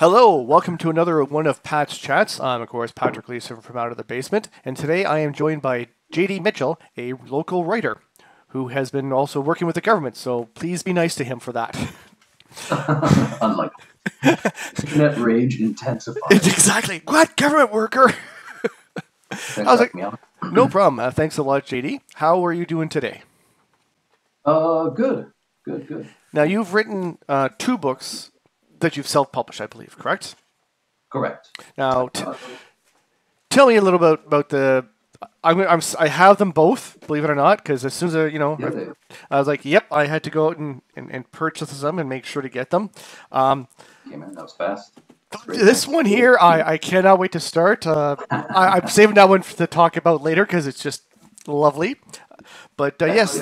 Hello, welcome to another one of Pat's Chats. I'm, of course, Patrick Gleason from Out of the Basement, and today I am joined by JD Mitchell, a local writer who has been also working with the government, so please be nice to him for that. Unlike internet rage intensifies. Exactly. What? Government worker? Thanks I was for like, having me on. no problem. Thanks a lot, JD. How are you doing today? Good. Now, you've written two books that you've self-published, I believe, correct? Correct. Now, tell me a little bit about the. I have them both, believe it or not, because as soon as I was like, yep, I had to go out and purchase them and make sure to get them. Yeah, man, that was fast. This one here, I cannot wait to start. I'm saving that one to talk about later because it's just lovely. But yes,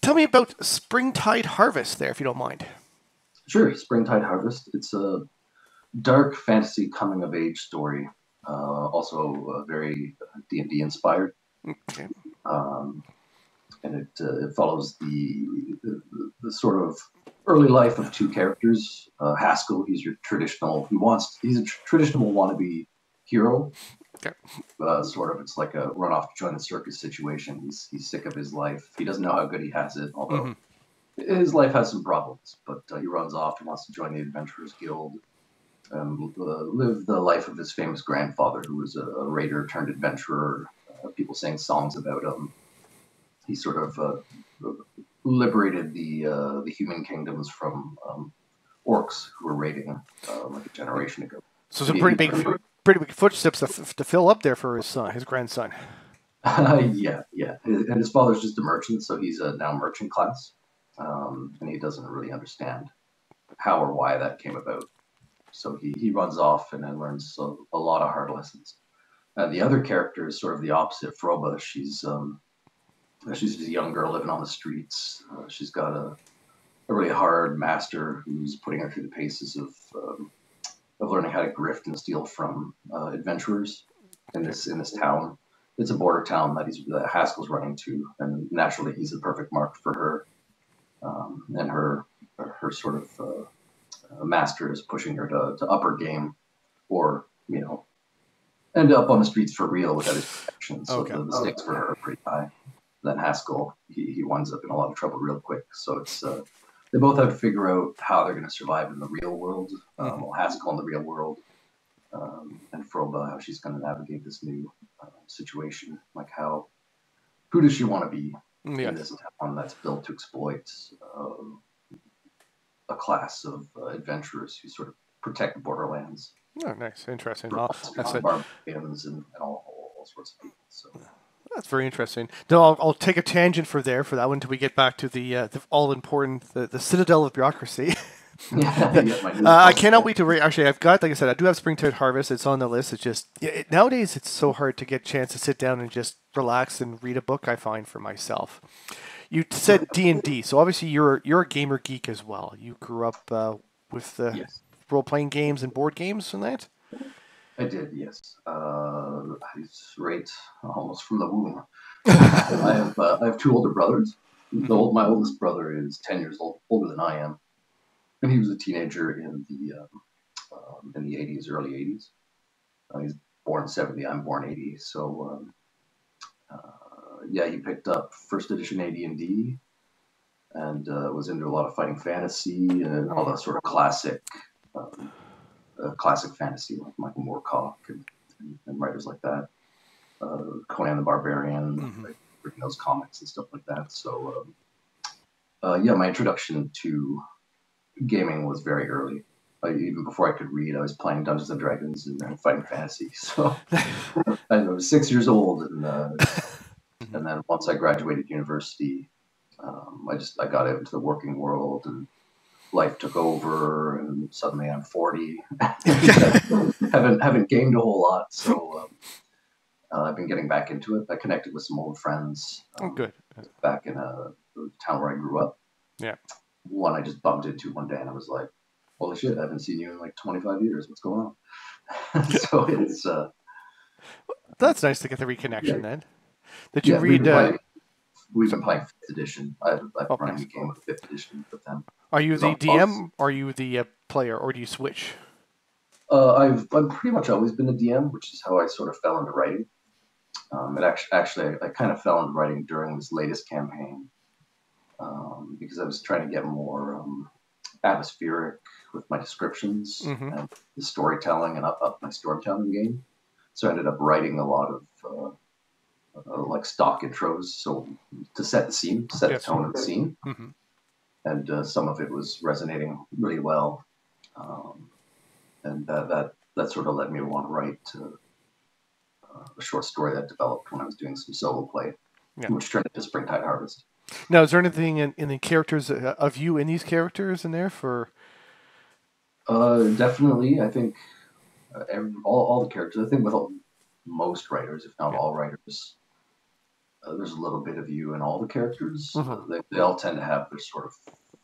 tell me about Springtide Harvest there, if you don't mind. Sure, Springtide Harvest. It's a dark fantasy coming-of-age story, also very D&D inspired. Okay. And it follows the sort of early life of two characters. Haskell, he's a traditional wannabe hero. Okay. Sort of, it's like a run off to join the circus situation. He's sick of his life. He doesn't know how good he has it, although his life has some problems. But he runs off. He wants to join the Adventurers Guild and live the life of his famous grandfather, who was a raider turned adventurer. People sang songs about him. He sort of liberated the human kingdoms from orcs who were raiding like a generation ago. So some pretty big footsteps to fill up there for his grandson. Yeah. And his father's just a merchant, so he's now merchant class, and he doesn't really understand how or why that came about. So he runs off and then learns a lot of hard lessons. The other character is sort of the opposite. Froba, she's a young girl living on the streets. She's got a really hard master who's putting her through the paces of learning how to grift and steal from adventurers in this town. It's a border town that Haskell's running to, and naturally he's a perfect mark for her. And her sort of master is pushing her to upper game, or end up on the streets for real without his protection. So the stakes for her are pretty high. Then Haskell, he winds up in a lot of trouble real quick. So it's they both have to figure out how they're going to survive in the real world. Well, Haskell in the real world, and Froba, how she's going to navigate this new situation. Like who does she want to be in this town that's built to exploit a class of adventurers who sort of protect the borderlands. Oh, nice, interesting. That's barbarians and all sorts of people. So. That's very interesting. No, I'll take a tangent for that one until we get back to the all important the Citadel of Bureaucracy. I cannot wait to read. Actually, I've got, like I said, I do have Springtide Harvest. It's on the list. It's just nowadays it's so hard to get a chance to sit down and just relax and read a book. I find for myself. You said D&D, so obviously you're a gamer geek as well. You grew up with role-playing games and board games and that. I did, yes. He's right almost from the womb. I have two older brothers. My oldest brother is 10 years older than I am, and he was a teenager in the 80s, early 80s. He's born 70. I'm born 80. So he picked up first edition AD&D and was into a lot of fighting fantasy and all that sort of classic fantasy, like Michael Moorcock and writers like that. Conan the Barbarian, like reading those comics and stuff like that. So, my introduction to gaming was very early. Even before I could read, I was playing Dungeons and Dragons and fighting fantasy. So I was 6 years old, and then once I graduated university, I got out into the working world, and life took over, and suddenly I'm 40. haven't gamed a whole lot, so I've been getting back into it. I connected with some old friends. Good. Back in the town where I grew up. Yeah. One I just bumped into one day, and I was like, "Holy shit! I haven't seen you in like 25 years. What's going on?" So it's. That's nice to get the reconnection then. Did you read? We've been playing 5th edition. I've run a game with 5th edition with them. Are you the DM or are you the player, or do you switch? I've pretty much always been a DM, which is how I sort of fell into writing. I kind of fell into writing during this latest campaign because I was trying to get more atmospheric with my descriptions and the storytelling and up my storytelling game. So I ended up writing a lot of like stock intros, so to set the scene, to set the tone of the scene, and some of it was resonating really well, and that sort of led me to want to write a short story that developed when I was doing some solo play, which turned into Springtide Harvest. Now, is there anything in the characters of you in these characters in there for? Definitely, I think all the characters. I think with most writers, if not all writers, there's a little bit of you in all the characters. They all tend to have their sort of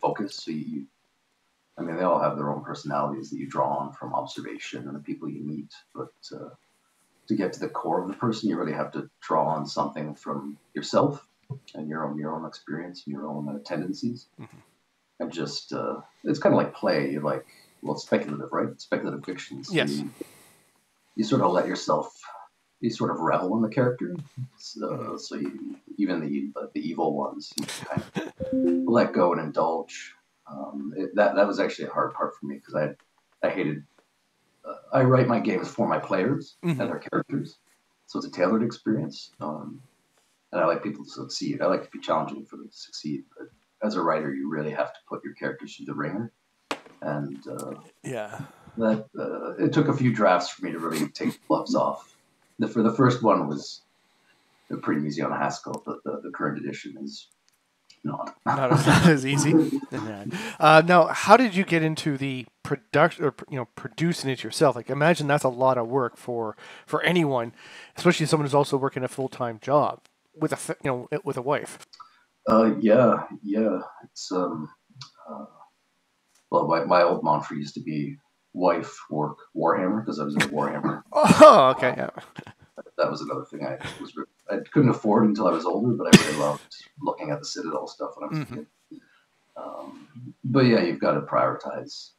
focus. So I mean, they all have their own personalities that you draw on from observation and the people you meet. But to get to the core of the person, you really have to draw on something from yourself and your own experience and your own tendencies. And just it's kind of like play. You're like, well, it's speculative, right? Speculative fiction. So yes. You sort of let yourself. You sort of revel in the character, so even the evil ones, you kind of let go and indulge. That was actually a hard part for me because I hated. I write my games for my players and their characters, so it's a tailored experience. And I like people to succeed. I like to be challenging for them to succeed. But as a writer, you really have to put your characters through the ringer, and that it took a few drafts for me to really take the gloves off. For the first one was pretty easy on Haskell, but the current edition is not as easy. Now, how did you get into the production, or producing it yourself? Like, imagine that's a lot of work for anyone, especially someone who's also working a full-time job with with a wife. Yeah. It's well, my old mantra used to be wife, work, Warhammer, because I was into Warhammer. Oh, okay, yeah. That was another thing I couldn't afford until I was older, but I really loved looking at the Citadel stuff when I was a kid. But yeah, you've got to prioritize.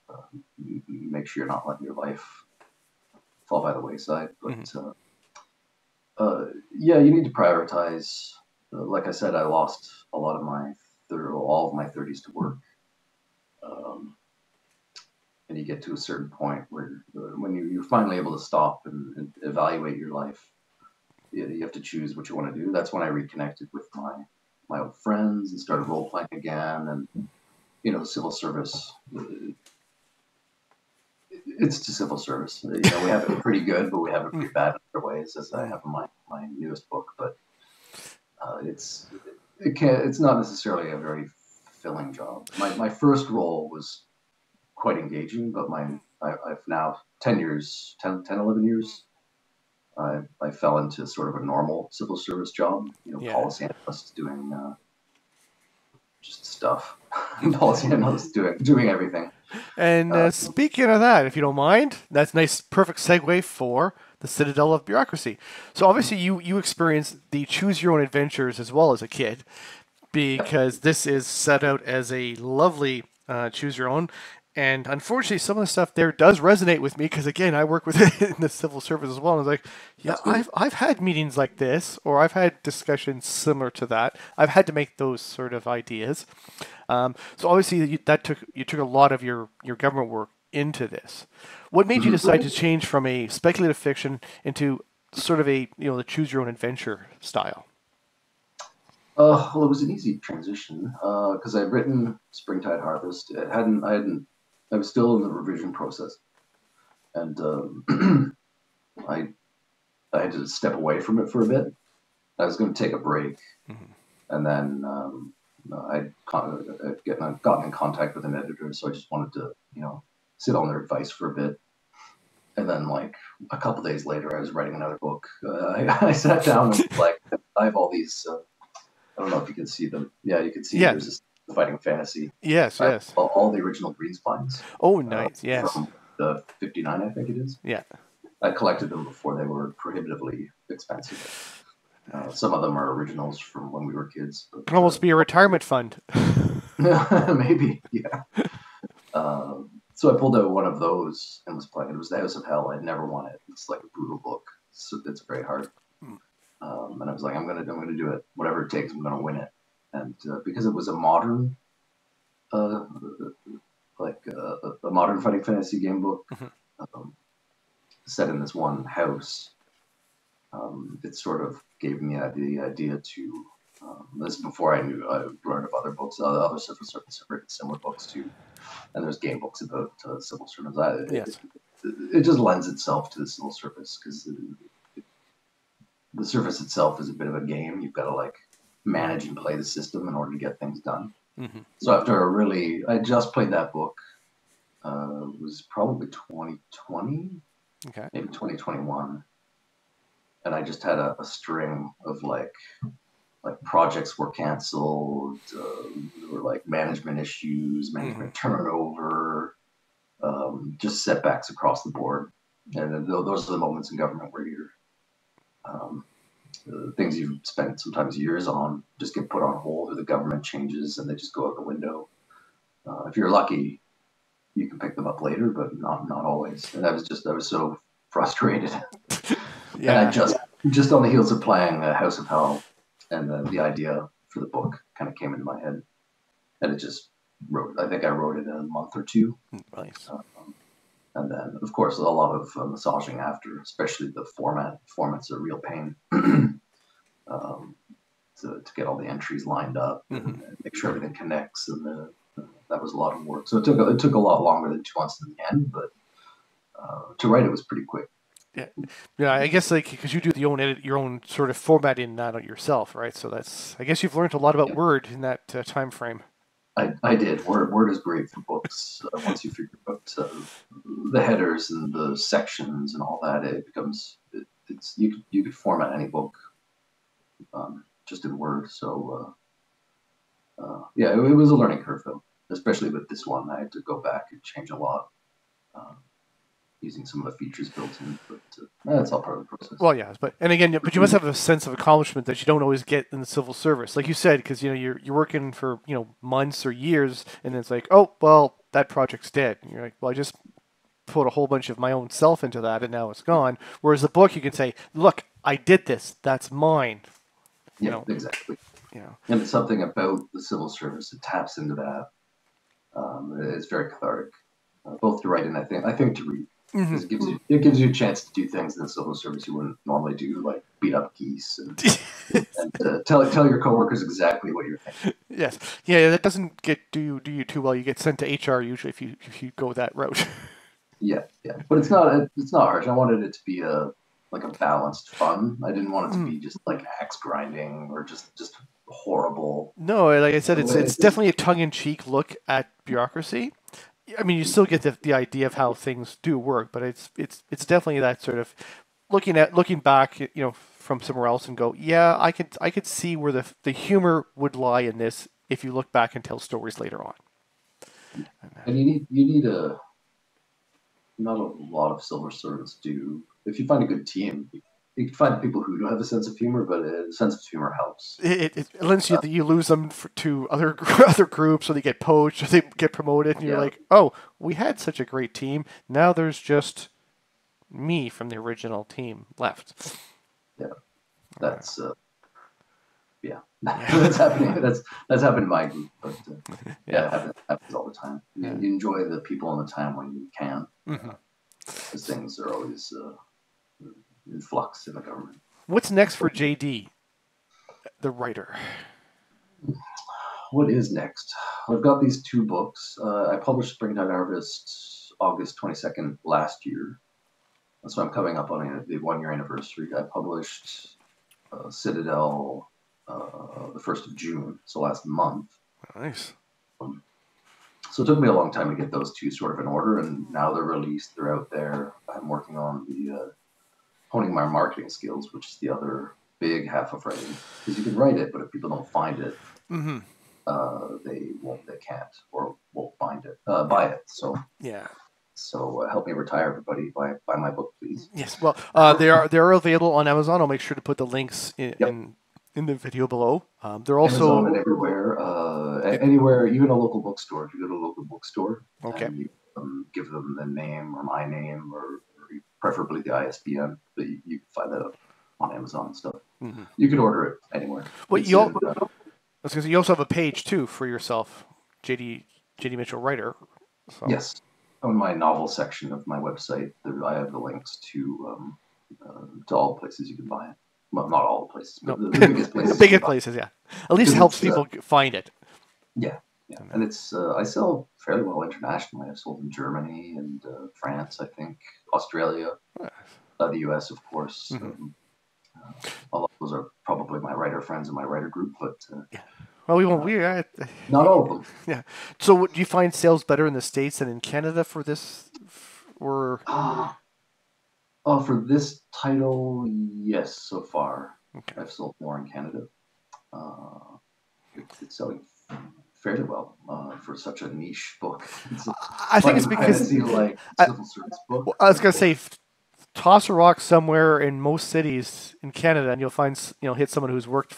Make sure you're not letting your life fall by the wayside. But yeah, you need to prioritize. Like I said, I lost a lot of all of my 30s to work. And you get to a certain point where when you're finally able to stop and evaluate your life, you have to choose what you want to do. That's when I reconnected with my old friends and started role playing again. And civil service, it's to civil service. We have it pretty good, but we have it pretty bad in other ways, as I have in my newest book. But it's not necessarily a very fulfilling job. My first role was quite engaging, but I've now 11 years, I fell into sort of a normal civil service job, policy analyst doing just stuff, policy analyst doing everything. And speaking of that, if you don't mind, that's a nice, perfect segue for the Citadel of Bureaucracy. So obviously you experienced the choose your own adventures as well as a kid, because this is set out as a lovely choose your own. And unfortunately, some of the stuff there does resonate with me because, again, I work with it in the civil service as well. And I was like, yeah, I've had meetings like this, or I've had discussions similar to that. I've had to make those sort of ideas. So obviously, you took a lot of your government work into this. What made you decide to change from a speculative fiction into sort of a the choose your own adventure style? Well, it was an easy transition because I'd written Springtide Harvest. I was still in the revision process, and I had to step away from it for a bit. I was going to take a break, and then I'd gotten in contact with an editor, so I just wanted to, sit on their advice for a bit. And then, like a couple days later, I was writing another book. I sat down and I have all these. I don't know if you can see them. Yeah, you can see. There's this Fighting Fantasy. Yes. All the original green spines. Oh, nice. Yes. From the 59, I think it is. Yeah. I collected them before they were prohibitively expensive. Some of them are originals from when we were kids. But, can almost be a retirement fund. Maybe, yeah. So I pulled out one of those and was playing. It was the House of Hell. I'd never won it. It's like a brutal book. It's very hard. And I was like, I'm gonna do it. Whatever it takes, I'm gonna win it. And because it was a modern, a modern fighting fantasy game book, set in this one house, it sort of gave me the idea to. This is before I learned of other books, other civil servants have written similar books too, and there's game books about civil servants. It just lends itself to the civil service because the service itself is a bit of a game. You've got to like manage and play the system in order to get things done. So after I just played that book. It was probably 2020, maybe 2021, and I just had a string of like projects were canceled, there were like management issues, management turnover, just setbacks across the board. And those are the moments in government where you're things you've spent sometimes years on just get put on hold, or the government changes and they just go out the window. If you're lucky, you can pick them up later, but not always. And I was so frustrated. And I just on the heels of playing House of Hell, and then the idea for the book kind of came into my head, and it just I think I wrote it in a month or two. Nice. And then, of course, a lot of massaging after, especially the format. Format's a real pain to get all the entries lined up and make sure everything connects. And that was a lot of work. So it took a lot longer than 2 months in the end, but to write it was pretty quick. Yeah. I guess like because you do your own sort of formatting that yourself, right? So I guess you've learned a lot about Word in that time frame. I did. Word is great for books. Once you figure out the headers and the sections and all that, it becomes you could format any book just in Word. So it was a learning curve though, especially with this one. I had to go back and change a lot. Using some of the features built in, but that's all part of the process. Well, yeah, but you must have a sense of accomplishment that you don't always get in the civil service, like you said, because you're working for months or years, and it's like, oh well, that project's dead. And you're like, well, I just put a whole bunch of my own self into that, and now it's gone. Whereas the book, you can say, look, I did this. That's mine. Exactly. And it's something about the civil service that taps into that. It's very cathartic, both to write and I think to read. It gives you a chance to do things in the civil service you wouldn't normally do, like beat up geese and tell your coworkers exactly what you're thinking. Yes, yeah, that doesn't do you too well. You get sent to HR usually if you go that route. Yeah, but it's not harsh. I wanted it to be a balanced fun. I didn't want it to be just like axe grinding or just horrible. No, like I said, it's definitely a tongue-in-cheek look at bureaucracy. I mean, you still get the idea of how things do work, but it's definitely that sort of looking back, from somewhere else and go, yeah, I could see where the humor would lie in this if you look back and tell stories later on. And you need not a lot of civil servants do. If you find a good team, you can find people who don't have a sense of humor, but a sense of humor helps. Unless you lose them to other groups, or they get poached, or they get promoted, and you're like, oh, we had such a great team. Now there's just me from the original team left. Yeah, that's that's happening. That's happened in my group, but it happens all the time. You enjoy the people and the time when you can, because things are always in flux in the government. What's next for JD, the writer? What is next? I've got these 2 books. I published Springtide Harvest August 22nd last year. So I'm coming up on the 1-year anniversary. I published Citadel the 1st of June, so last month. Nice. So it took me a long time to get those 2 sort of in order, and now they're released. They're out there. I'm working on honing my marketing skills, which is the other big half of writing. Because you can write it, but if people don't find it, they can't or won't buy it. So So help me retire, everybody. Buy my book, please. Yes. Well, they are available on Amazon. I'll make sure to put the links in the video below. They're also Amazon and everywhere, anywhere, even a local bookstore. If you go to a local bookstore, okay, give them the name or my name or preferably the ISBN. But you can find that on Amazon and stuff. Mm-hmm. You can order it anywhere. Well, I was going to say, you also have a page too for yourself, JD Mitchell Writer. So. Yes, on my novel section of my website, I have the links to all the places you can buy it. Well, not all the places, but the biggest places. The biggest places, yeah. At least helps people find it. Yeah. And it's I sell fairly well internationally. I've sold in Germany and France, I think, Australia, the US, of course. Mm-hmm. All of those are probably my writer friends in my writer group, but well, we won't. Not all of them. Yeah. So, do you find sales better in the States than in Canada for this, or? For this title, yes. So far, okay. I've sold more in Canada. It's selling fairly well for such a niche book. I think it's because civil service book. Well, I was gonna say, toss a rock somewhere in most cities in Canada, and you'll find hit someone who's works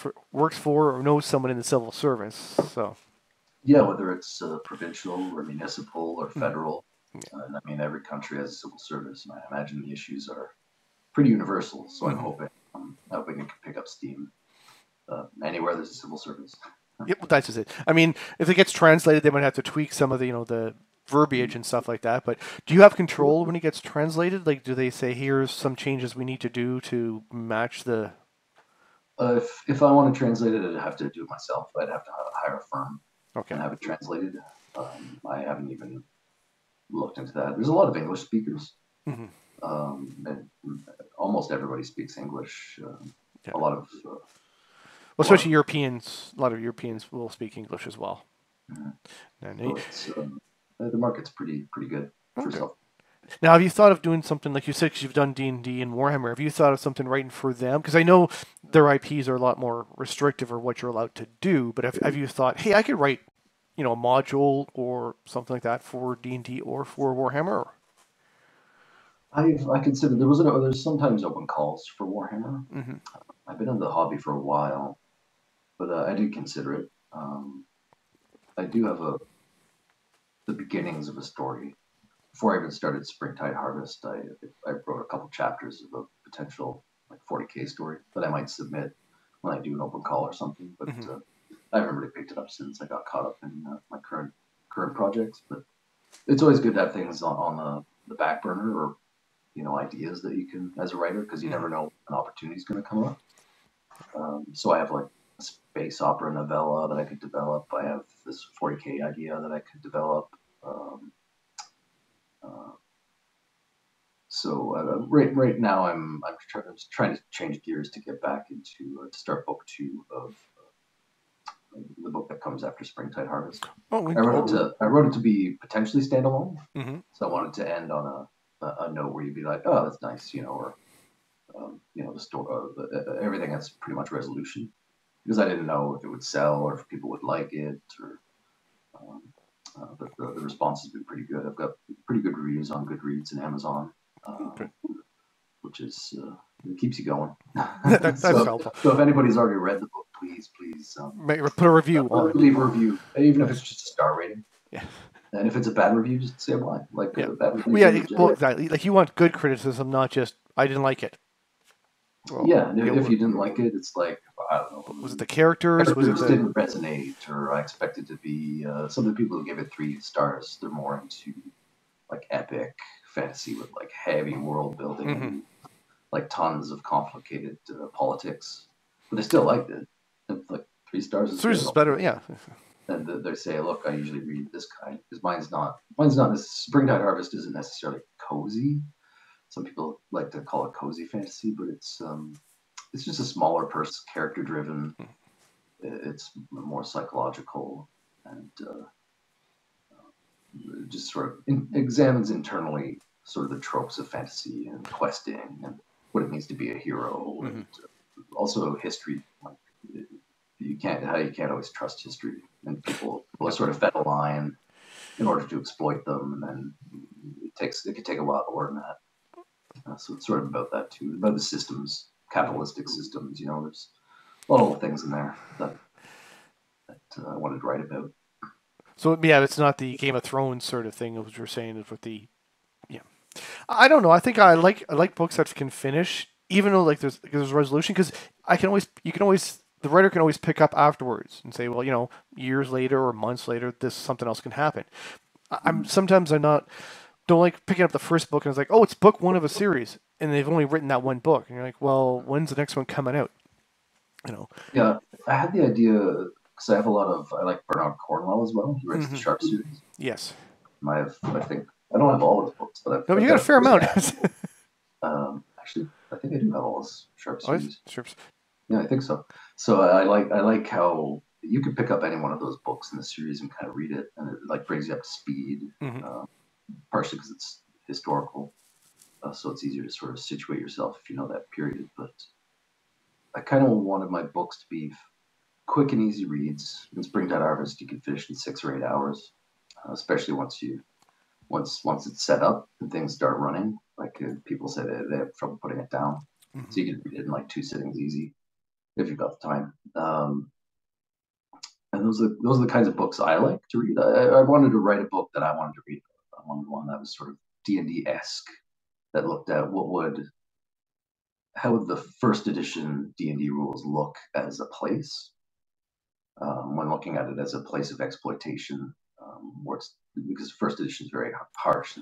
for or knows someone in the civil service. So. Yeah, whether it's provincial or municipal or federal. And I mean, every country has a civil service, and I imagine the issues are pretty universal. So I'm hoping it can pick up steam anywhere there's a civil service. Yep, that's just it. I mean, if it gets translated, they might have to tweak some of the the verbiage and stuff like that. But do you have control when it gets translated? Like, do they say, "Here's some changes we need to do to match the"? If I want to translate it, I'd have to do it myself. I'd have to hire a firm and have it translated. I haven't even looked into that. There's a lot of English speakers, and almost everybody speaks English. A lot of well, especially Europeans. A lot of Europeans will speak English as well. So the market's pretty good for yourself. Now, have you thought of doing something like you said? Because you've done D&D and Warhammer. Have you thought of something writing for them? Because I know their IPs are a lot more restrictive or what you're allowed to do. But have you thought, hey, I could write a module or something like that for D&D or for Warhammer? I consider there's sometimes open calls for Warhammer. Mm-hmm. I've been in the hobby for a while, but I did consider it. I do have the beginnings of a story. Before I even started Springtide Harvest, I wrote a couple chapters of a potential 40K story that I might submit when I do an open call or something. But I haven't really picked it up since I got caught up in my current projects. But it's always good to have things on the back burner or ideas that you can as a writer, because you never know an opportunity is going to come up. So I have a space opera novella that I could develop. I have this 40K idea that I could develop. So right now I'm trying to change gears to get back into to start book 2 of the book that comes after Springtide Harvest. I wrote it to be potentially standalone. Mm-hmm. So I wanted to end on a note where you'd be like, oh, that's nice, or the story, everything has pretty much resolution, because I didn't know if it would sell or if people would like it, or but the response has been pretty good. I've got pretty good reviews on Goodreads and Amazon, which is it keeps you going. That's helpful. So if anybody's already read the book, please put a review on. Leave a review, even if it's just a star rating. Yeah. And if it's a bad review, just say why. Bad review. Well, exactly. Like, you want good criticism, not just I didn't like it. Well, yeah, if you didn't like it, it's like, I don't know. Was it the characters? Didn't resonate, or I expected to be. Some of the people who give it 3 stars, they're more into epic fantasy with heavy world building and tons of complicated politics, but they still liked it. And 3 stars is 3 is better, yeah. And they say, look, I usually read this kind, because mine's not. Springtide Harvest isn't necessarily cozy. Some people like to call it cozy fantasy, but it's just a smaller character driven. It's more psychological, and just sort of examines internally sort of the tropes of fantasy and questing and what it means to be a hero, and also history. You can't always trust history, and people will sort of fet a line in order to exploit them, and then it could take a while to learn that. So it's sort of about that too, about the systems, capitalistic systems. There's a lot of things in there that I wanted to write about. So yeah, it's not the Game of Thrones sort of thing, as you're saying, is with the yeah. I don't know. I think I like books that can finish, even though like there's resolution, because you can always the writer can always pick up afterwards and say, well, years later or months later, this something else can happen. I'm sometimes I'm not don't like picking up the first book and it's like, oh, it's book one of a series, and they've only written that one book, and you're like, well, when's the next one coming out? You know. Yeah, I had the idea because I like Bernard Cornwell as well. He writes the Hmm. Sharp series. Yes. I think I don't have all his books, but No, but I've you got got a fair amount. actually, I think I do have all his Sharp Oh, series. sure. Yeah, I think so. So I like how you can pick up any one of those books in the series and kind of read it, and it like brings you up to speed. Hmm. Partially because it's historical, so it's easier to sort of situate yourself if you know that period. But I kind of wanted my books to be quick and easy reads. In Springtide Harvest, you can finish in 6 or 8 hours, especially once it's set up and things start running. Like people say they have trouble putting it down, Hmm. so you can read it in like 2 sittings easy if you've got the time. And those are the kinds of books I like to read. I wanted to write a book that I wanted to read. I wanted one that was sort of D&D esque, that looked at how would the first edition D&D rules look as a place, when looking at it as a place of exploitation, where it's because first edition is very harsh.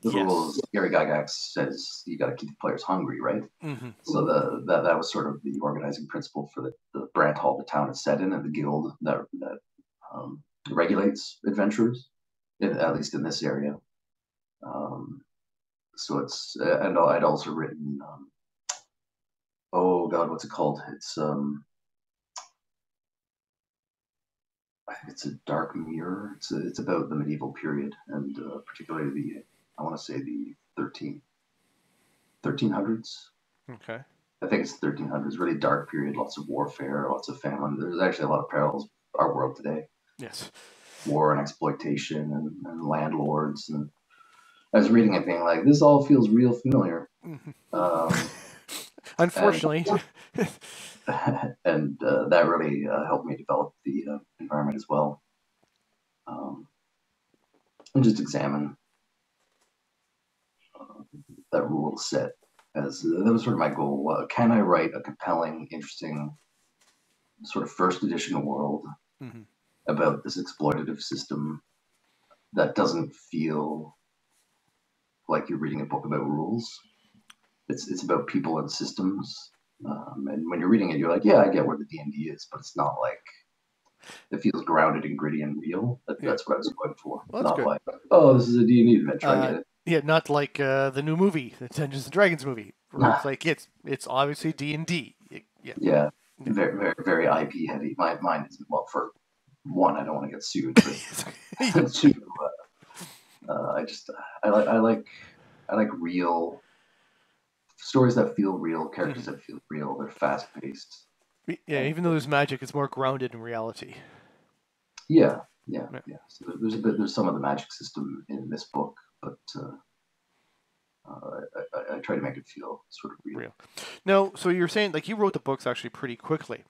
The rules. Yes. Gary Gygax says you got to keep the players hungry, right? Hmm. So that was sort of the organizing principle for the Brant Hall the town is set in, and the guild that regulates adventurers, at least in this area. So it's and I'd also written. Oh God, what's it called? I think it's a Dark Mirror. It's about the medieval period, and particularly I want to say the 1300s. Okay. I think it's 1300s, really dark period, lots of warfare, lots of famine. There's actually a lot of parallels with our world today. Yes. War and exploitation and landlords. And I was reading it being like, this all feels real familiar. Hmm. Um, Unfortunately. and that really helped me develop the environment as well. And just examine that rule set as that was sort of my goal. Can I write a compelling, interesting sort of first edition world Hmm. about this exploitative system that doesn't feel like you're reading a book about rules? It's about people and systems. And when you're reading it, you're like, yeah, I get where the D&D is, but it's not like it feels grounded and gritty and real. Yeah. That's what I was going for. Well, that's Not good. like, oh, this is a D&D adventure. I get it. Yeah, not like the new movie, the Dungeons and Dragons movie, where it's like it's obviously D&D. Yeah. Yeah, Yeah. very, very, very IP heavy. Mine is, well, for one, I don't want to get sued, but two, I like real stories that feel real, characters Mhm. that feel real. They're fast paced. Yeah, even though there's magic, it's more grounded in reality. Yeah, yeah, Yeah. yeah. So there's some of the magic system in this book, but I try to make it feel sort of real. Real. Now, so you're saying like you wrote the books actually pretty quickly.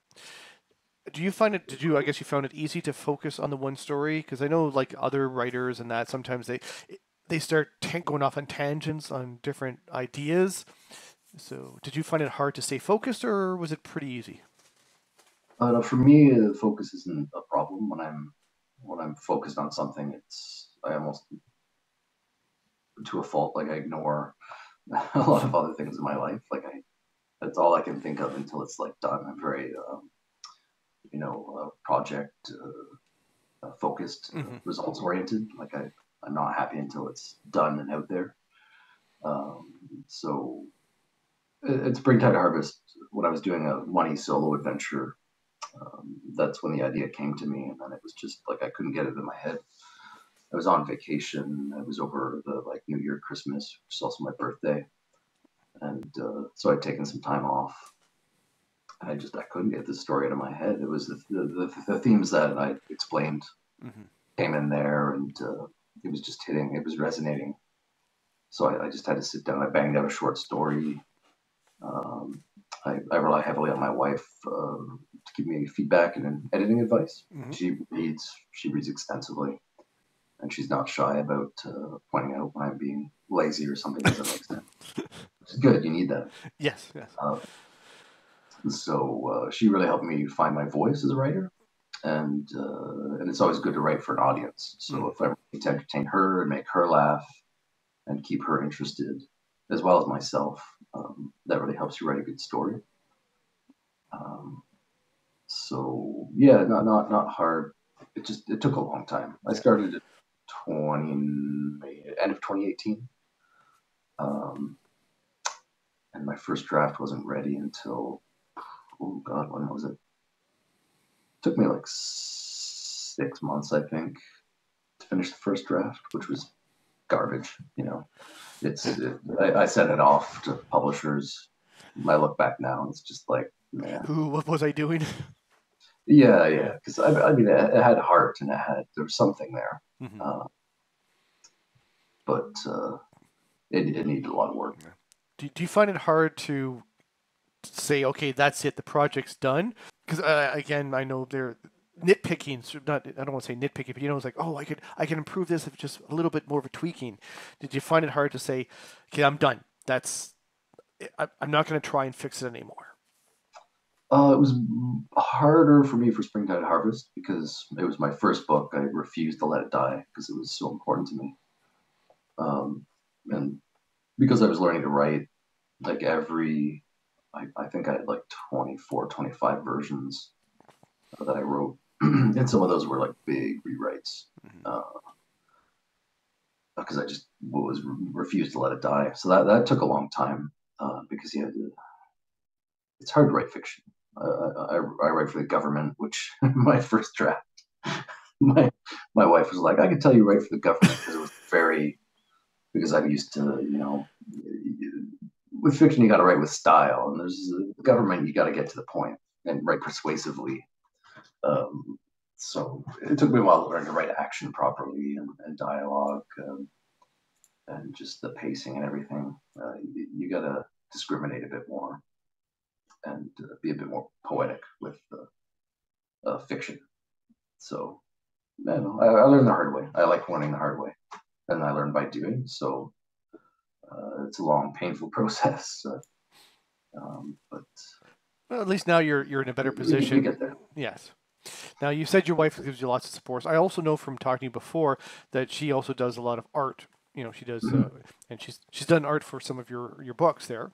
Do you find it? I guess you found it easy to focus on the one story? Because I know like other writers and that sometimes they start going off on tangents on different ideas. So, did you find it hard to stay focused, or was it pretty easy? No, for me, focus isn't a problem when I'm focused on something. I almost to a fault. Like I ignore a lot of other things in my life. That's all I can think of until it's like done. I'm very project focused, Hmm. results oriented. I'm not happy until it's done and out there. Um, so at Springtide Harvest, when I was doing a money solo adventure, that's when the idea came to me, and then it was just like I couldn't get it in my head. I was on vacation. I was over the like New Year, Christmas, which is also my birthday, and so I'd taken some time off. I couldn't get this story out of my head. It was the themes that I explained Hmm. came in there, and it was just hitting. It was resonating. So I just had to sit down. I banged out a short story. I rely heavily on my wife to give me feedback and editing advice. Mm-hmm. She reads extensively, and she's not shy about pointing out when I'm being lazy or something doesn't make sense. Which is good. You need that. Yes, yes. So she really helped me find my voice as a writer, and it's always good to write for an audience. So if I need to entertain her and make her laugh and keep her interested, as well as myself, that really helps you write a good story. So yeah, not hard. It took a long time. I started at end of 2018, and my first draft wasn't ready until, oh God, when was it? It took me like 6 months, I think, to finish the first draft, which was garbage. You know, I sent it off to publishers. I look back now, it's just like, man, what was I doing? Yeah, because I mean, it had heart and there was something there, but it needed a lot of work. Do you find it hard to say, okay, that's it, the project's done? Because again, I know they're nitpicking. I don't want to say nitpicking, but it's like, oh, I can improve this if just a little bit more of a tweaking. Did you find it hard to say, okay, I'm done. I'm not going to try and fix it anymore? It was harder for me for Springtide Harvest because it was my first book. I refused to let it die because it was so important to me. And because I was learning to write, like I think I had like 24, 25 versions that I wrote. And some of those were like big rewrites because I just refused to let it die. So that took a long time because it's hard to write fiction. I write for the government, which my first draft, my wife was like, I could tell you write for the government because it was because I'm used to, with fiction, you got to write with style, and there's the government, you got to get to the point and write persuasively. So it took me a while to learn to write action properly and dialogue and just the pacing and everything. You got to discriminate a bit more and be a bit more poetic with fiction. So, man, I learned the hard way. I like learning the hard way, and I learned by doing. So it's a long, painful process. But well, at least now you're in a better position. You get there. Yes. Now, you said your wife gives you lots of support. I also know from talking to you before that she also does a lot of art. She does, and she's done art for some of your books there.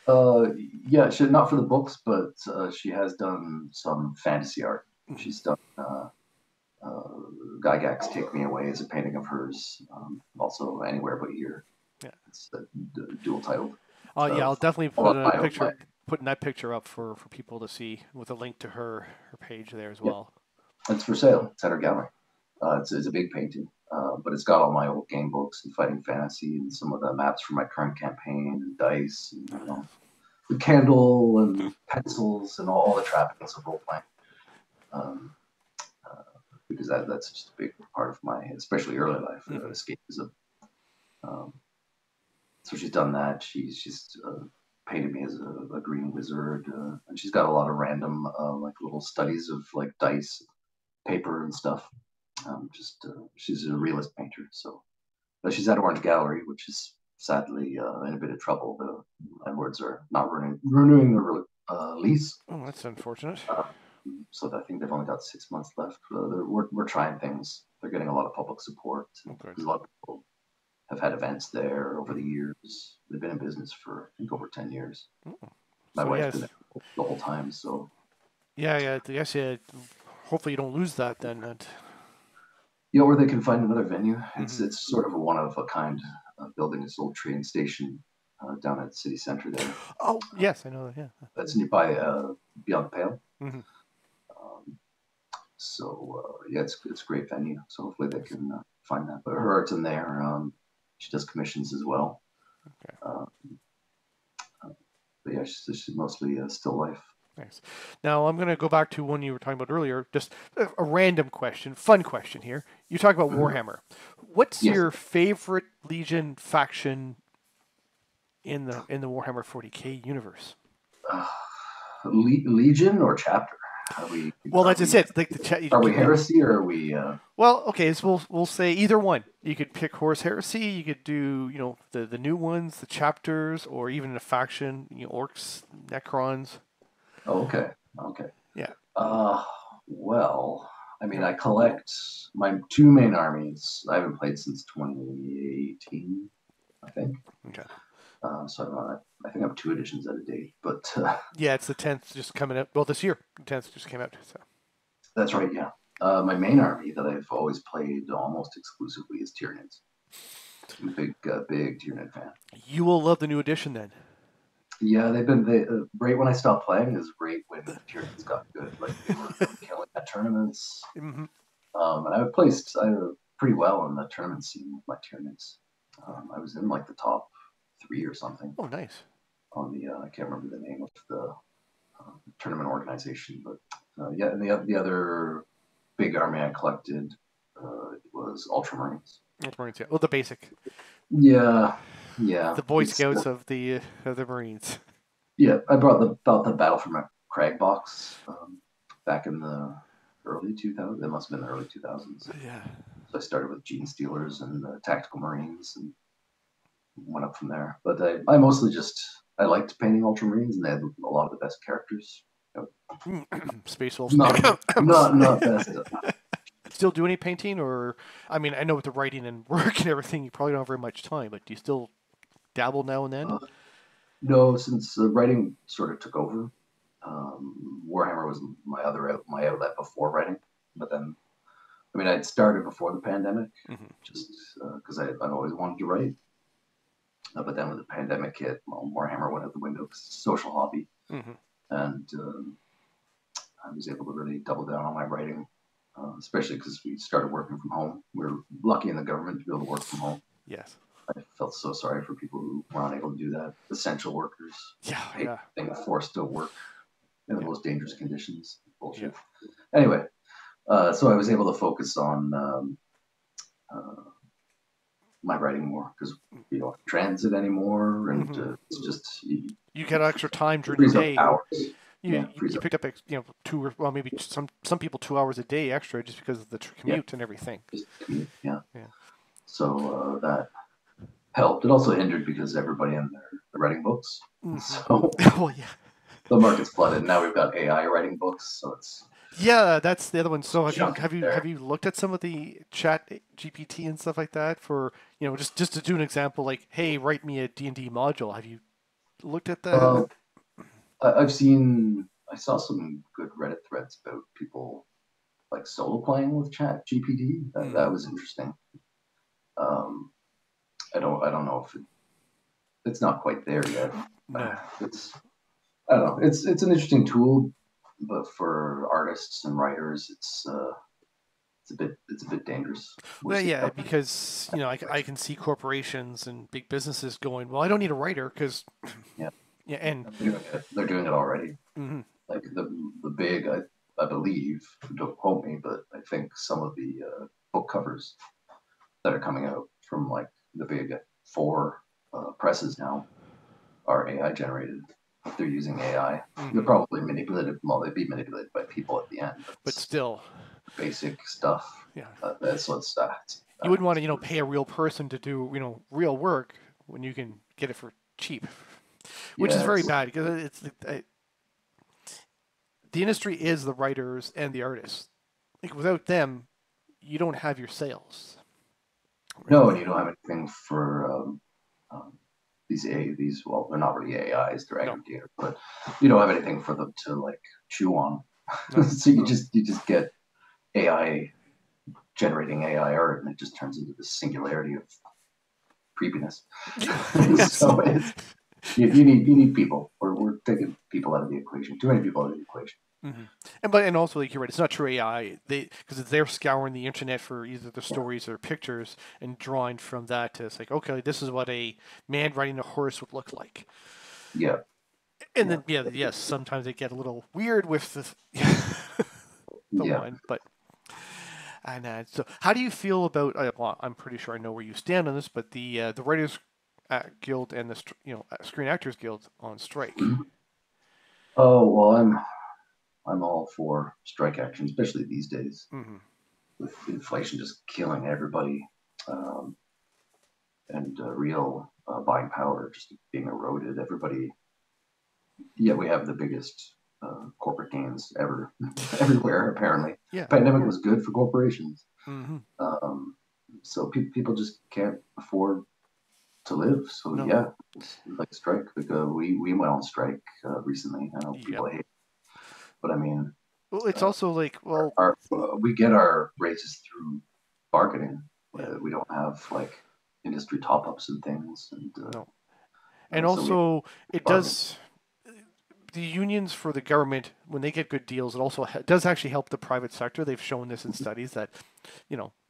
Yeah, not for the books, but she has done some fantasy art. She's done Gygax Take Me Away is a painting of hers. Also Anywhere But Here. Yeah, it's dual titled. Oh yeah, I'll definitely putting that picture up for people to see with a link to her page there as well. Yeah. It's for sale. It's at her gallery. It's a big painting, but it's got all my old game books and Fighting Fantasy and some of the maps for my current campaign and dice and the candle and pencils and all the trappings of role playing. Because that's just a big part of my, especially early life, escapism. So she's done that. She's painted me as a green wizard, and she's got a lot of random like little studies of like dice, paper, and stuff. She's a realist painter. So, but she's at Orange Gallery, which is sadly in a bit of trouble. The landlords are not renewing their lease. Oh, that's unfortunate. So I think they've only got 6 months left. We're trying things. They're getting a lot of public support. There's a lot of people have had events there over the years. They've been in business for, I think, over 10 years. My wife's been there the whole time. So yeah. I guess hopefully you don't lose that then. Or they can find another venue. It's sort of a one-of-a-kind building, this old train station down at City Centre there. Oh, yes, I know that, yeah. That's nearby Beyond the Pale. It's a great venue. So hopefully they can find that. But her art's in there. She does commissions as well. Okay. But yeah, she's mostly still life. Nice. Now I'm going to go back to one you were talking about earlier. Just a random question, fun question here. You talk about Warhammer. What's your favorite Legion faction in the Warhammer 40K universe? Legion or chapter? Well, that's just it. Like are we heresy or are we? Well, okay, so we'll say either one. You could pick Horus Heresy. You could do the new ones, the chapters, or even a faction. Orcs, Necrons. Oh, okay. Yeah. Well, I mean, I collect my two main armies. I haven't played since 2018, I think. Okay. So I think I have 2 editions out of date, but yeah, it's the 10th just coming out. Well, this year, the 10th just came out. So that's right. Yeah. My main army that I've always played almost exclusively is Tyranids. I'm a big Tyranid fan. You will love the new edition then. Yeah, they've been right when I stopped playing is right when the Tyranids got good. Like they were killing at tournaments. Mm-hmm. And I placed pretty well on the tournament scene with my Tyranids. I was in like the top 3 or something. Oh, nice. On the I can't remember the name of the tournament organization, but yeah, and the other big army I collected was Ultramarines. Ultramarines, yeah. Well, the basic. Yeah. The Boy Scouts of the Marines. Yeah, I brought the Battle from a Crag box back in the early 2000s. It must have been the early 2000s. Yeah. So I started with Gene Stealers and Tactical Marines and went up from there. But I mostly I liked painting Ultramarines, and they had a lot of the best characters. Space Wolves. Not best. Still do any painting, or I mean, I know with the writing and work and everything, you probably don't have very much time. But do you still dabble now and then? No, since writing sort of took over. Warhammer was my outlet before writing, but then, I mean, I'd started before the pandemic, just because I've always wanted to write. But then when the pandemic hit, Warhammer went out the window because it's a social hobby. And I was able to really double down on my writing, especially because we started working from home. We were lucky in the government to be able to work from home. Yes. I felt so sorry for people who were unable to do that. Essential workers. Yeah. Being forced to work in the most dangerous conditions. Bullshit. Yeah. Anyway, so I was able to focus on my writing more because you don't transit anymore, and it's just you get extra time during the day. Hours. You picked up 2 or well maybe some people 2 hours a day extra just because of the commute and everything. Just commute, yeah. So that helped. It also hindered because everybody in there are writing books. So the market's flooded. Now we've got AI writing books, so it's that's the other one. So have you looked at some of the chat GPT and stuff like that for just to do an example, like, hey, write me a D&D module. Have you looked at that? I saw some good Reddit threads about people like solo playing with chat GPT. That was interesting. I don't know if it's not quite there yet. No. I don't know. It's an interesting tool, but for artists and writers, it's a bit dangerous. Well, yeah, because I can see corporations and big businesses going, well, I don't need a writer because and they're doing it already. Like the big, I believe, don't quote me, but I think some of the book covers that are coming out from like the big 4 presses now are AI generated. They're using AI. They're probably manipulated. Well, they'd be manipulated by people at the end, but still, basic stuff. Yeah, that's what's that. You wouldn't want to pay a real person to do real work when you can get it for cheap, which is very bad because it's the industry is the writers and the artists. Like without them, you don't have your sales. No, and you don't have anything for these. Well, they're not really AIs; they're aggregators, but you don't have anything for them to like chew on. No. So you just get AI generating AI art, and it just turns into this singularity of creepiness. So you need people. We're taking people out of the equation. Too many people out of the equation. And also, like you're right, it's not true AI. Because they're scouring the internet for either the stories or pictures and drawing from that to it's like, okay, this is what a man riding a horse would look like. Yeah. And then yes, sometimes they get a little weird with the one, but. And so, how do you feel about? Well, I'm pretty sure I know where you stand on this, but the Writers Guild and the Screen Actors Guild on strike. Oh well, I'm all for strike action, especially these days Mm-hmm. with inflation just killing everybody, um, and real buying power just being eroded. Everybody, yet we have the biggest corporate gains ever, everywhere. Apparently, Yeah. pandemic was good for corporations. Mm-hmm. Um, so people just can't afford to live. So No. yeah, like strike. Like we went on strike recently. I know Yep. people hate, it, but I mean, Well, it's also like, well, we get our raises through bargaining. yeah, We don't have like industry top ups and things, and no. And so we also, it bargain. does, the unions for the government, when they get good deals, it also does actually help the private sector. They've shown this in studies that,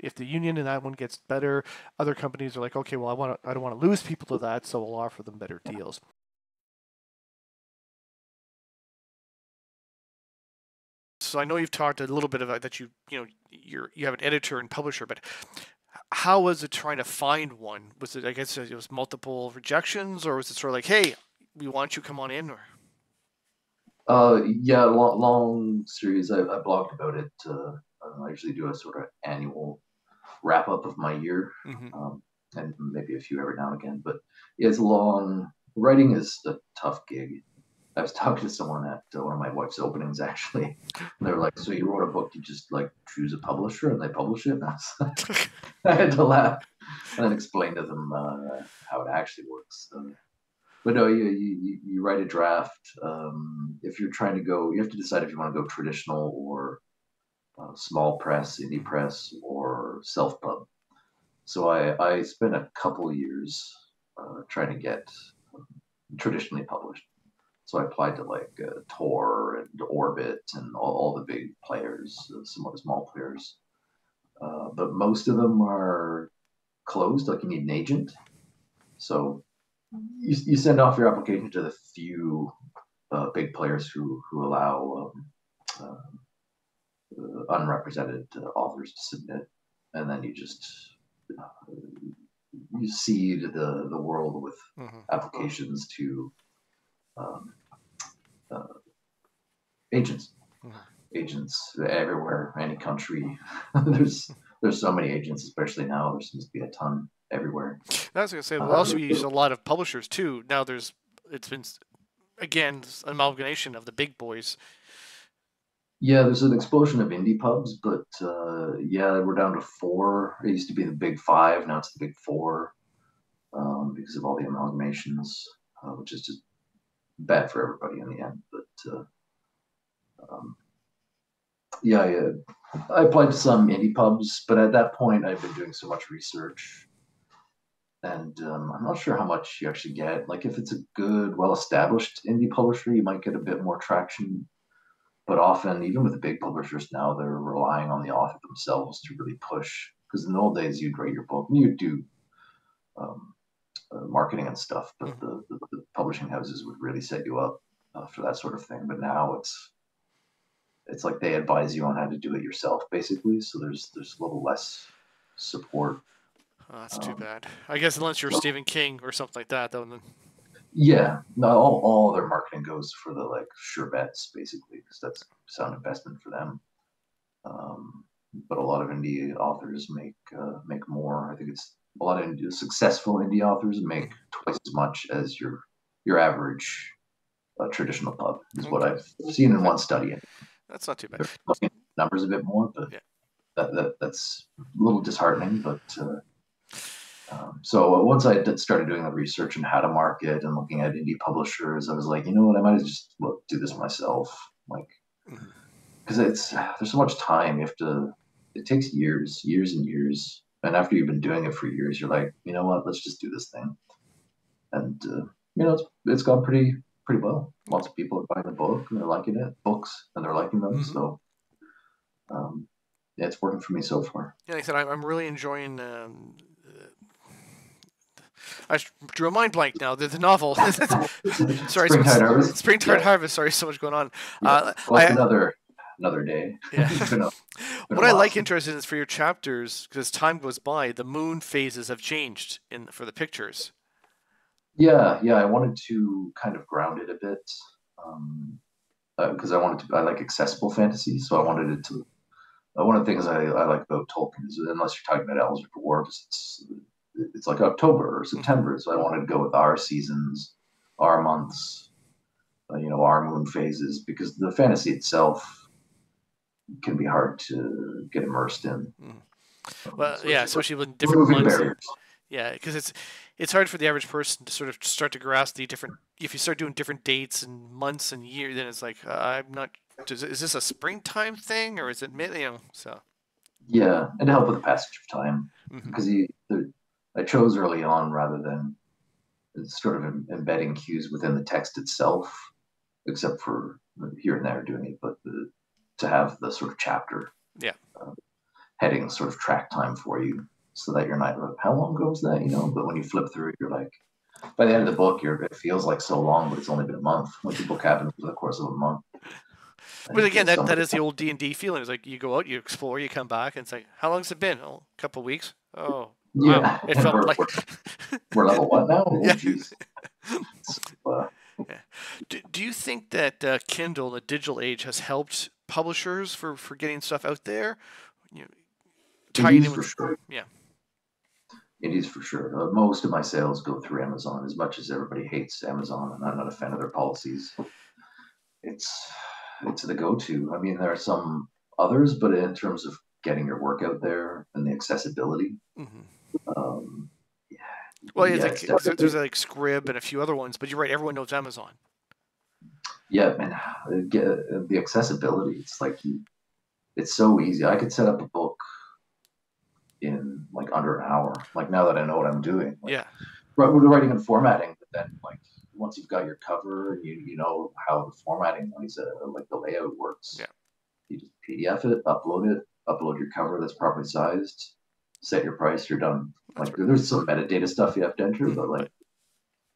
if the union in that one gets better, other companies are like, okay, well, I don't want to lose people to that, so we'll offer them better deals. So I know you've talked a little bit about that. You have an editor and publisher, but how was it trying to find one? Was it, I guess it was multiple rejections, or was it sort of like, hey, we want you, come on in, or Yeah, long series. I blogged about it. I usually do a sort of annual wrap up of my year, mm-hmm. and maybe a few every now and again. But yeah, it's long. Writing is a tough gig. I was talking to someone at one of my wife's openings actually. And they were like, "So you wrote a book? You just like choose a publisher and they publish it?" And I had to laugh and then explain to them how it actually works. But no, you write a draft. If you're trying to go, you have to decide if you want to go traditional or small press, indie Mm-hmm. press, or self pub. So I spent a couple of years trying to get traditionally published. So I applied to like Tor and Orbit and all the big players, some of the small players. But most of them are closed. Like you need an agent. So you send off your application to the few big players who allow unrepresented authors to submit, and then you just uh, you seed the world with Mm-hmm. applications to um, uh, agents. Mm-hmm. Agents everywhere, any country. there's so many agents, especially now. There seems to be a ton everywhere. I was going to say, well, Uh, also we use a lot of publishers too. Now it's been, again, an amalgamation of the big boys. yeah, there's an explosion of indie pubs, but yeah, we're down to four. It used to be the big five, now it's the big four because of all the amalgamations, which is just bad for everybody in the end. But um, yeah, I applied to some indie pubs, but at that point, I've been doing so much research, and I'm not sure how much you actually get. Like, if it's a good, well-established indie publisher, you might get a bit more traction. But often, even with the big publishers now, they're relying on the author themselves to really push. Because in the old days, you'd write your book, and you'd do um, marketing and stuff, but Mm-hmm. the publishing houses would really set you up for that sort of thing. But now it's like they advise you on how to do it yourself, basically. So there's a little less support. Oh, that's too Um, bad. I guess unless you're Stephen King or something like that, though. Then, yeah, not all their marketing goes for the like sure bets, basically, because that's sound investment for them. Um, but a lot of indie authors make more. I think it's a lot of successful indie authors make mm-hmm. twice as much as your average traditional pub, is what Okay, I've seen in one study. that's not too bad. They're numbers a bit more, but Yeah. that's a little disheartening. But so once I started doing the research on how to market and looking at indie publishers, I was like, you know what, I might just do this myself, like Mm-hmm. because it's there's so much time. You have to. It takes years and years, and after you've been doing it for years, you're like, you know what, let's just do this thing. And it's gone pretty well. Lots of people are buying the book and they're liking it, books, and they're liking them. Mm-hmm. So um, yeah, it's working for me so far. Yeah, like I said, I'm really enjoying. I drew a mind blank now. The novel. Sorry, Springtide Harvest. Springtide Yeah, Harvest. Sorry, so much going on. yeah. Well, it's I another day. Yeah. Been a What I while like since. interested is for your chapters, because as time goes by, the moon phases have changed in for the pictures. Yeah, yeah. I wanted to kind of ground it a bit. Um, because I like accessible fantasy, so I wanted it to. One of the things I like about Tolkien is, unless you're talking about elves or dwarves, it's like October or September. So I wanted to go with our seasons, our months, our moon phases, because the fantasy itself can be hard to get immersed in. Well, yeah, especially with different months. Yeah, because it's hard for the average person to sort of start to grasp the different. If you start doing different dates and months and years, then it's like I'm not. Is this a springtime thing or is it so? Yeah, and to help with the passage of time, because I chose early on rather than sort of embedding cues within the text itself, except for here and there doing it, but to have the sort of chapter heading sort of track time for you, so that you're not like, how long ago was that, But when you flip through it, you're like, by the end of the book, it feels like so long, but it's only been a month. Like the book happened over the course of a month. But again, that is the old D&D feeling. It's like you go out, you explore, you come back, and it's like, how long's it been? Oh, a couple of weeks. Oh, yeah. Wow. It felt like we're level what now? Oh, jeez. Yeah. Do you think that Kindle, the digital age, has helped publishers for getting stuff out there? Tying in with, for sure. Yeah. It is for sure. Most of my sales go through Amazon, as much as everybody hates Amazon, and I'm not a fan of their policies. It's the go-to. I mean, there are some others, but in terms of getting your work out there and the accessibility, well, there's like Scrib and a few other ones, but you're right. Everyone knows Amazon. Yeah, man. The accessibility. It's like it's so easy. I could set up a book in like under an hour. Like now that I know what I'm doing. Like, we're writing and formatting, but then like once you've got your cover and you know how the formatting, like the layout works. Yeah. You just PDF it, upload your cover that's properly sized, set your price, you're done. Like there's some metadata stuff you have to enter, but like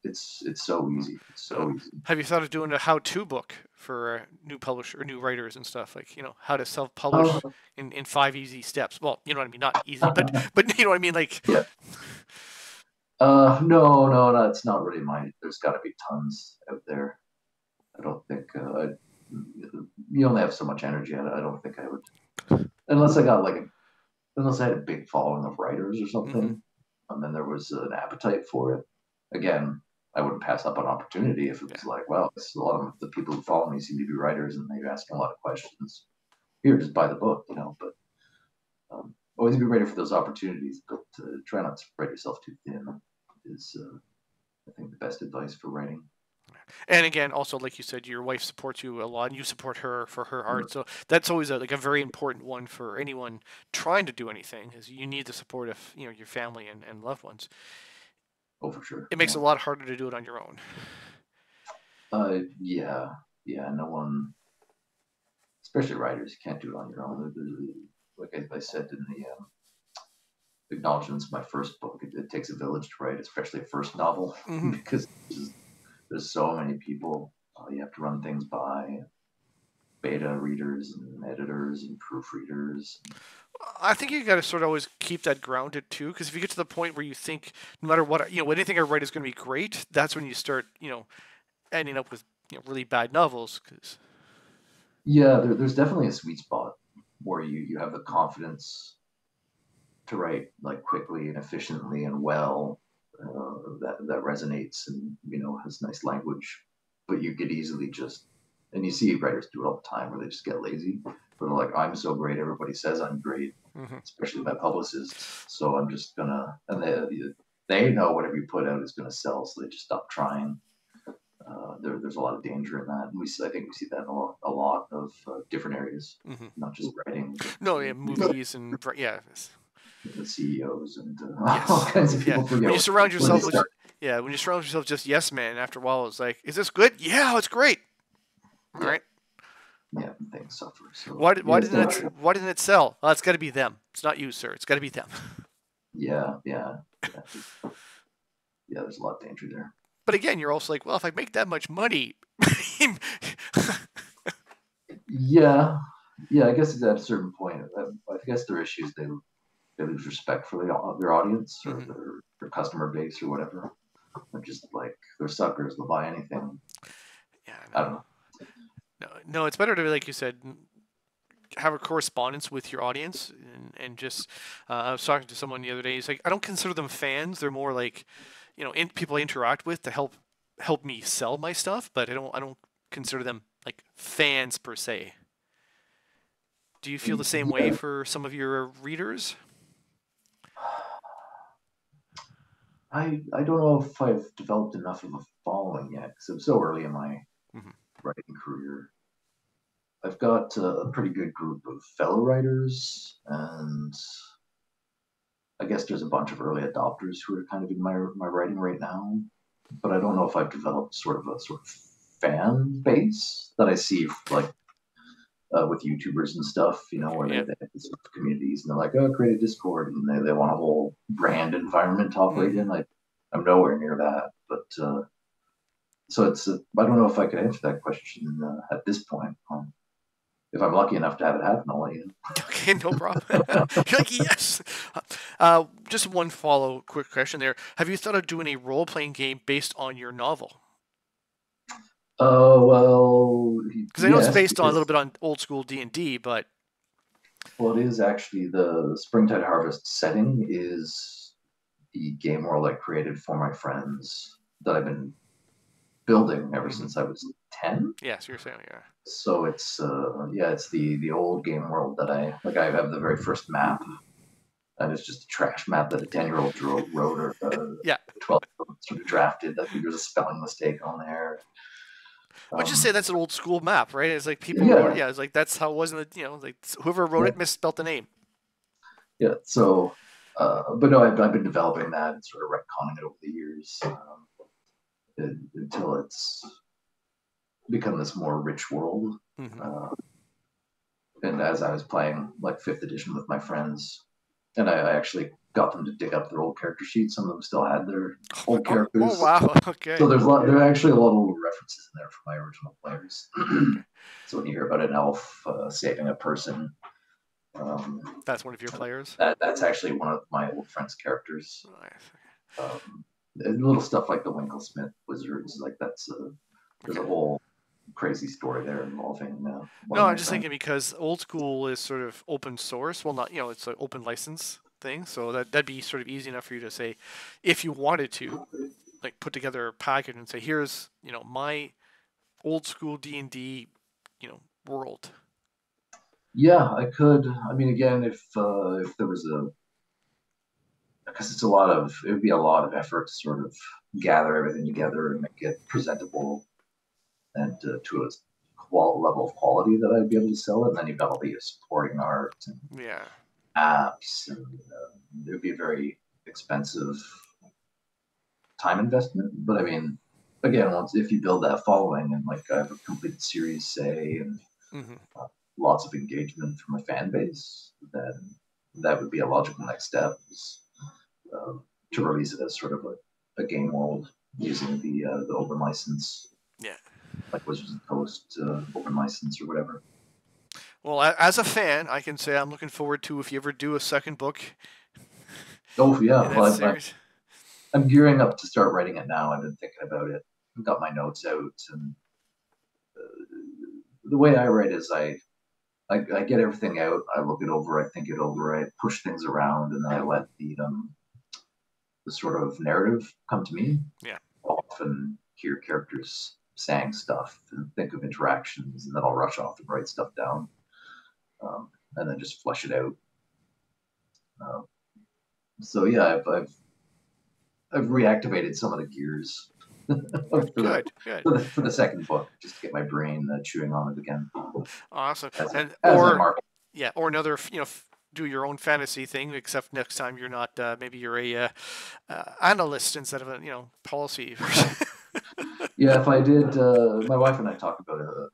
it's so easy. It's so easy. Have you thought of doing a how-to book for new publisher or new writers and stuff, like how to self-publish in 5 easy steps? Well, you know what I mean, not easy, but you know what I mean, like. Yeah. No, it's not really mine. There's got to be tons out there. I don't think you only have so much energy. I don't think I would, unless I had a big following of writers or something, and then there was an appetite for it. Again, I wouldn't pass up an opportunity if it was like, well, a lot of the people who follow me seem to be writers and they're asking a lot of questions. Here, just buy the book, But always be ready for those opportunities, but try not to spread yourself too thin is, I think, the best advice for writing. And again, also, like you said, your wife supports you a lot, and you support her for her art. So that's always a very important one for anyone trying to do anything. Is you need the support of your family and loved ones. Oh, for sure. It makes it a lot harder to do it on your own. Yeah. No one, especially writers, you can't do it on your own. Like I said in the acknowledgements of my first book, it takes a village to write, especially a first novel, because there's so many people you have to run things by, beta readers and editors and proofreaders. I think you got to sort of always keep that grounded too, because if you get to the point where you think no matter what anything I write is going to be great, that's when you start ending up with really bad novels. Cause... Yeah, there's definitely a sweet spot where you have the confidence to write like quickly and efficiently and well, that resonates and has nice language, but you could easily and you see writers do it all the time where they just get lazy. But they're like, I'm so great, everybody says I'm great, especially my publicists. So I'm just gonna, and they know whatever you put out is gonna sell, so they just stop trying. There's a lot of danger in that. And I think we see that in a lot of different areas, not just writing. No, yeah, movies and the CEOs and all kinds of people. When you surround yourself with just yes man, after a while it's like, is this good? Yeah, it's great. All right. Yeah, things suffer. So why didn't it sell? Well, it's got to be them. It's not you, sir. It's got to be them. Yeah, there's a lot of danger there. But again, you're also like, well, if I make that much money. Yeah. I guess at a certain point, I guess their issues they lose respect for their audience or their customer base or whatever. They're just like, they're suckers. They'll buy anything. Yeah, I don't know. No, it's better to, like you said, have a correspondence with your audience, and just I was talking to someone the other day. He's like, I don't consider them fans. They're more like, people I interact with to help me sell my stuff, but I don't consider them like fans per se. Do you feel the same way Yeah, for some of your readers? I don't know if I've developed enough of a following yet because I'm so early in my Hmm. writing career. I've got a pretty good group of fellow writers, and I guess there's a bunch of early adopters who are kind of in my writing right now. But I don't know if I've developed sort of fan base that I see like with YouTubers and stuff, where Yeah. they have these sort of communities and they're like, oh, create a Discord, and they want a whole brand environment to operate Hmm. in. I'm nowhere near that, but so I don't know if I could answer that question at this point. If I'm lucky enough to have it happen, I'll let you Okay, no problem. You're like, yes. Just one quick question there. Have you thought of doing a role playing game based on your novel? know. Well, Because I know it's yes, based on a little because bit on old school D&D, but well, it is actually the Springtide Harvest setting is the game world I created for my friends that I've been building ever mhm. since I was 10. Yes, you're saying, yeah. So it's yeah, it's the old game world that I have the very first map, and it's just a trash map that a 10-year-old wrote or a Yeah. 12-year-old sort of drafted. I think there's a spelling mistake on there. Would you say Um, that's an old school map, right? It's like people wrote it. yeah, Yeah, it's like that's how it was in the, like whoever wrote yeah, it misspelled the name. yeah. So, but no, I've been developing that and sort of retconning it over the years until it's become this more rich world. Hmm. Uh, and as I was playing like fifth edition with my friends, and I actually got them to dig up their old character sheets. Some of them still had their old Oh characters, wow. so Okay. there are actually a lot of little references in there from my original players. Okay. So when you hear about an elf saving a person, um, That's one of your players. that's actually one of my old friends' characters. Nice. And little stuff like the Winklesmith wizards, like there's a Okay. whole crazy story there involving one No, of I'm my just friends. thinking because old school is sort of open source. Well, not, it's an open license thing, so that'd be sort of easy enough for you to say, if you wanted to, like put together a package and say, here's, my old school D&D, world. Yeah, I could. I mean, again, if there was a because it would be a lot of effort to sort of gather everything Mm. together and make it presentable and to a level of quality that I'd be able to sell it. And then you've got all the supporting art and Yeah. apps, and it would be a very expensive time investment. But I mean, again, once if you build that following and like I have a completed series, say, and Hmm. lots of engagement from a fan base, then that would be a logical next step. To release it as sort of a game world using the open license, Yeah. like Wizards of the Coast open license or whatever. Well, as a fan, I can say I'm looking forward to if you ever do a second book Oh yeah, in that well series. I'm gearing up to start writing it now. I've been thinking about it. I've got my notes out, and the way I write is I get everything out, I look it over, I think it over, I push things around, and then I let the sort of narrative come to me. Yeah. I'll often hear characters saying stuff and think of interactions, and then I'll rush off and write stuff down, and then just flesh it out. Uh, so yeah, I've reactivated some of the gears for the Good. Good. for the second book, just to get my brain chewing on it again Awesome. And as I market. yeah, or another, do your own fantasy thing. Except next time you're not. Maybe you're a analyst instead of a, policy. Yeah, if I did, my wife and I talk about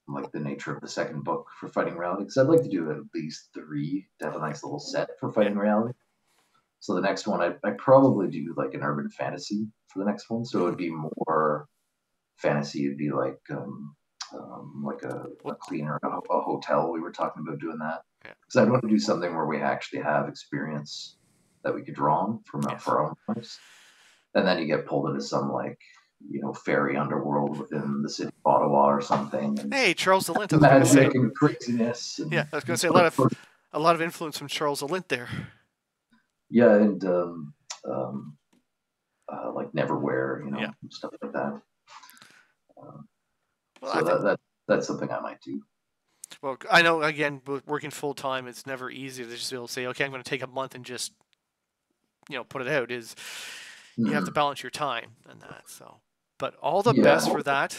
like the nature of the second book for Fighting Reality, because I'd like to do at least three to have a Okay. nice little set for Yeah. Fighting Reality. So the next one, I'd probably do like an urban fantasy for the next one. So it Hmm. would be more fantasy. It'd be like a Well, cleaner, a hotel. We were talking about doing that yeah. because I'd want to do something where we actually have experience that we could draw on Yes. for our own lives. And then you get pulled into some like fairy underworld within the city Ottawa or something. And hey, Charles DeLint. I was going to say magic and craziness. And yeah, I was going to say a lot of influence from Charles DeLint there. Yeah, and like Neverwhere, Yeah. stuff like that. Well, so that's something I might do. Well, I know, again, working full time, it's never easy to just be able to say, okay, I'm going to take a month and just, put it out. You have to balance your time and that. So, but all the best for that.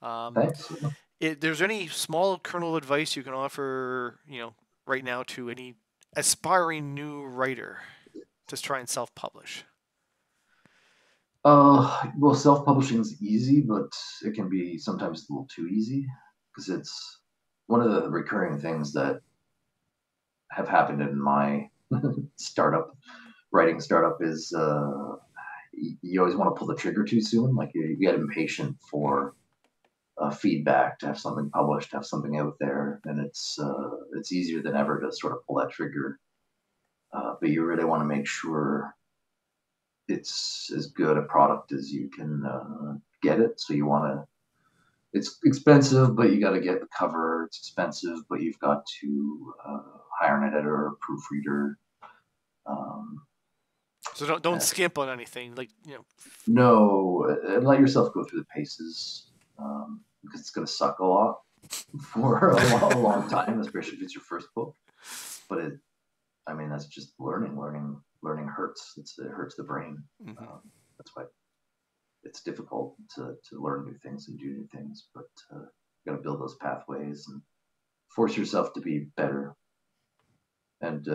Thanks. There's any small kernel advice you can offer, right now to any aspiring new writer to try and self-publish? Well, self-publishing is easy, but it can be sometimes a little too easy because it's one of the recurring things that have happened in my writing startup is you always want to pull the trigger too soon. Like you get impatient for feedback, to have something published, to have something out there, and it's easier than ever to sort of pull that trigger. But you really want to make sure it's as good a product as you can get it. So you want to. It's expensive, but you got to get the cover. It's expensive, but you've got to hire an editor, a proofreader. So don't skimp on anything, No, and let yourself go through the paces because it's going to suck a lot for a long time, especially if it's your first book. But that's just learning. Learning hurts. It hurts the brain. Mm-hmm. That's why it's difficult to learn new things and do new things. But you got to build those pathways and force yourself to be better. And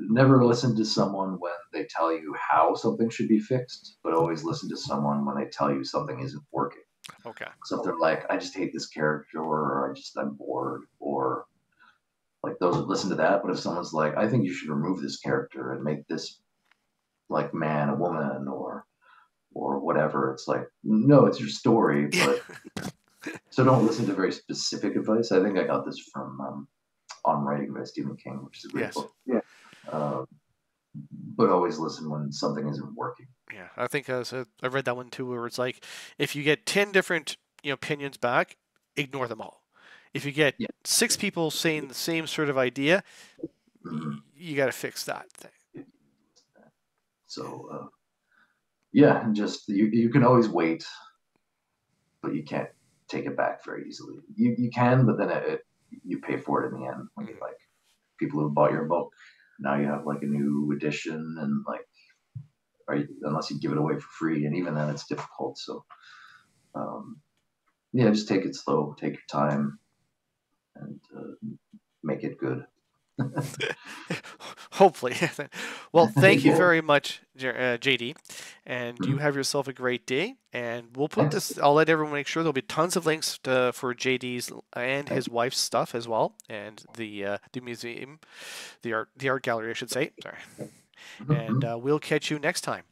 never listen to someone when they tell you how something should be fixed, but always listen to someone when they tell you something isn't working. Okay. So if they're like, I just hate this character, or I'm bored, or like those would listen to that. But if someone's like, I think you should remove this character and make this like man a woman or whatever, it's like, no, it's your story. But so don't listen to very specific advice. I think I got this from On Writing by Stephen King, which is a great book. Yeah. But always listen when something isn't working. Yeah, I think I read that one too, where it's like, if you get 10 different opinions back, ignore them all. If you get 6 people saying the same sort of idea, you got to fix that thing. So, just you can always wait, but you can't take it back very easily. You can, but then you pay for it in the end when you like people who bought your book. Now you have like a new edition, and like, unless you give it away for free, and even then it's difficult. So, just take it slow, take your time, and make it good. Hopefully. Well, thank you very much, JD, and you have yourself a great day. And we'll put this. I'll let everyone make sure there'll be tons of links for JD's and his wife's stuff as well, and the museum, the art gallery, I should say. Sorry. And we'll catch you next time.